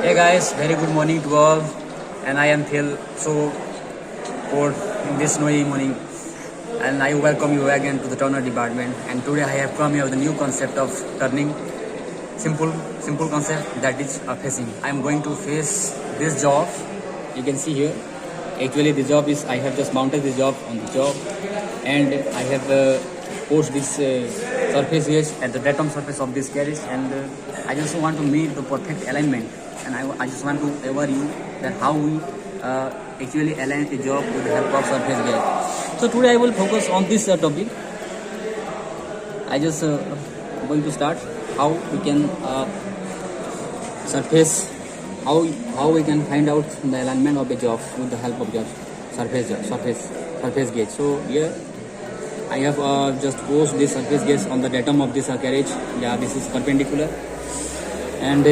Hey guys, very good morning to all, and I am feel so cold in this snowy morning, and I welcome you again to the turner department. And today I have come here with a new concept of turning, simple concept, that is facing. I am going to face this job. You can see here. Actually, the job is I have just mounted this job on the job, and I have posed this surface here at the bottom surface of this carriage, and I just want to make the perfect alignment, and I just want to aware you that how we actually align the job with the help of surface gauge. So today I will focus on this topic. I just going to start how we can surface, how we can find out the alignment of the job with the help of surface gauge. So here I have just posed this surface gauge on the datum of this carriage. Yeah, this is perpendicular, and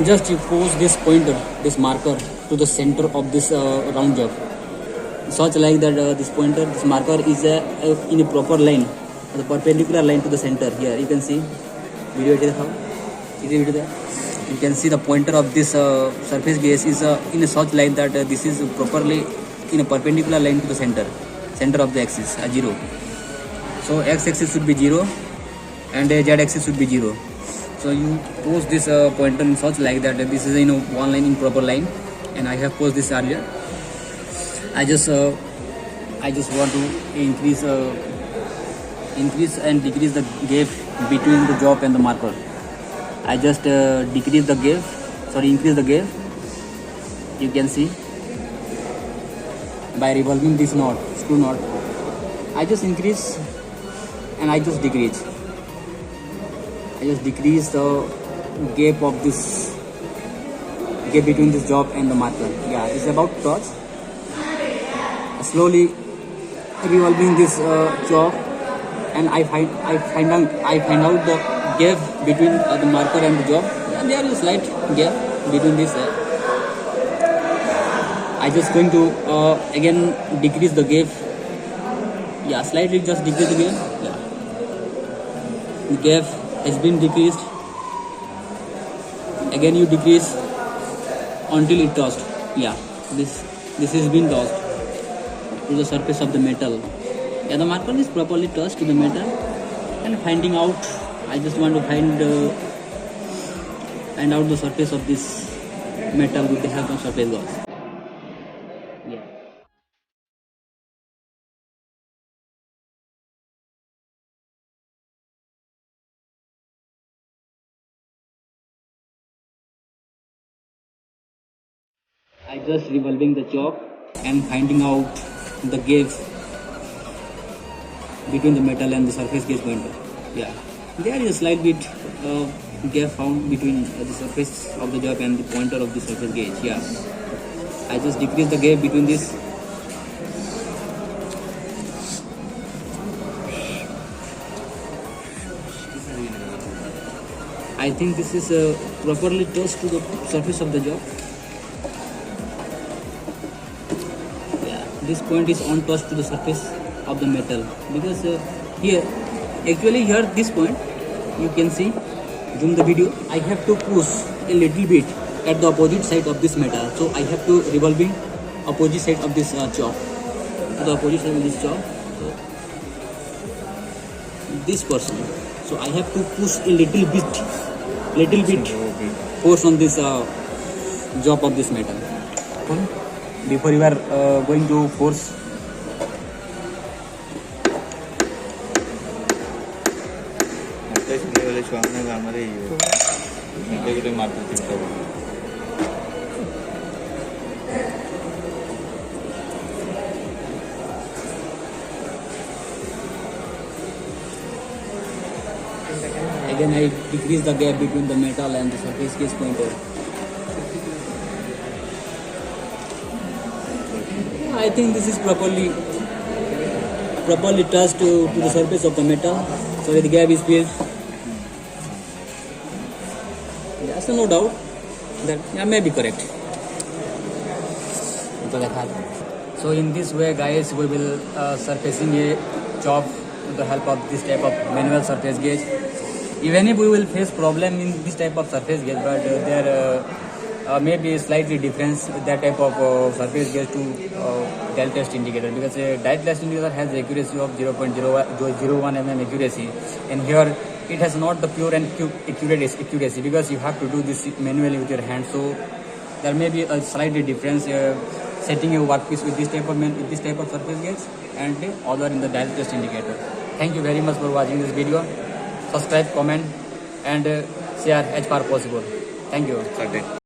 just you pose this pointer, this marker to the center of this round job, such like that this pointer, this marker is in a proper line, the perpendicular line to the center. Here you can see video it is how is it there. You can see the pointer of this surface gauge is in a such line that this is properly in a perpendicular line to the center of the axis, 0. So x-axis should be 0 and z-axis should be 0. So you pose this pointer in such like that this is one line in proper line, and I have posed this earlier. I just want to increase and decrease the gap between the job and the marker. I just increase the gap. You can see by revolving this screw knot. I just increase and I just decrease. I just decrease the gap of this gap between this job and the marker. Yeah, it's about touch. Slowly revolving this job, and I find out the gap between the marker and the job. Yeah, there is a slight gap between this. I just going to again decrease the gap. Yeah, slightly just decrease the gap. Yeah, the gap has been decreased. Again you decrease until it touched. Yeah, this has been touched to the surface of the metal. Yeah, the marker is properly touched to the metal, and finding out, I just want to find out the surface of this metal with the help of surface gauge. Yeah. I just revolving the job and finding out the gap between the metal and the surface gauge pointer. Yeah, there is a slight bit gap found between the surface of the job and the pointer of the surface gauge. Yeah, I just decrease the gap between this. I think this is properly touched to the surface of the job. Yeah, this point is untouched to the surface of the metal, because here this point, you can see, zoom the video, I have to push a little bit at the opposite side of this metal. So I have to revolving opposite side of this job, the opposite side of this job, so this person. So I have to push a little bit force on this job of this metal. Before you are going to force, again I decrease the gap between the metal and the surface gauge pointer. I think this is properly touched to the surface of the metal, so the gap is filled. There's no doubt that I may be correct. So in this way, guys, we will surfacing a job with the help of this type of manual surface gauge. Even if we will face problem in this type of surface gauge, but their maybe slightly difference with that type of surface gauge to dial test indicator, because a dial test indicator has the accuracy of 0.01 mm accuracy, and here it has not the pure and accuracy, because you have to do this manually with your hand. So there may be a slightly difference setting a workpiece with this type of surface gauge and the other in the dial test indicator. Thank you very much for watching this video. Subscribe, comment, and share as far possible. Thank you.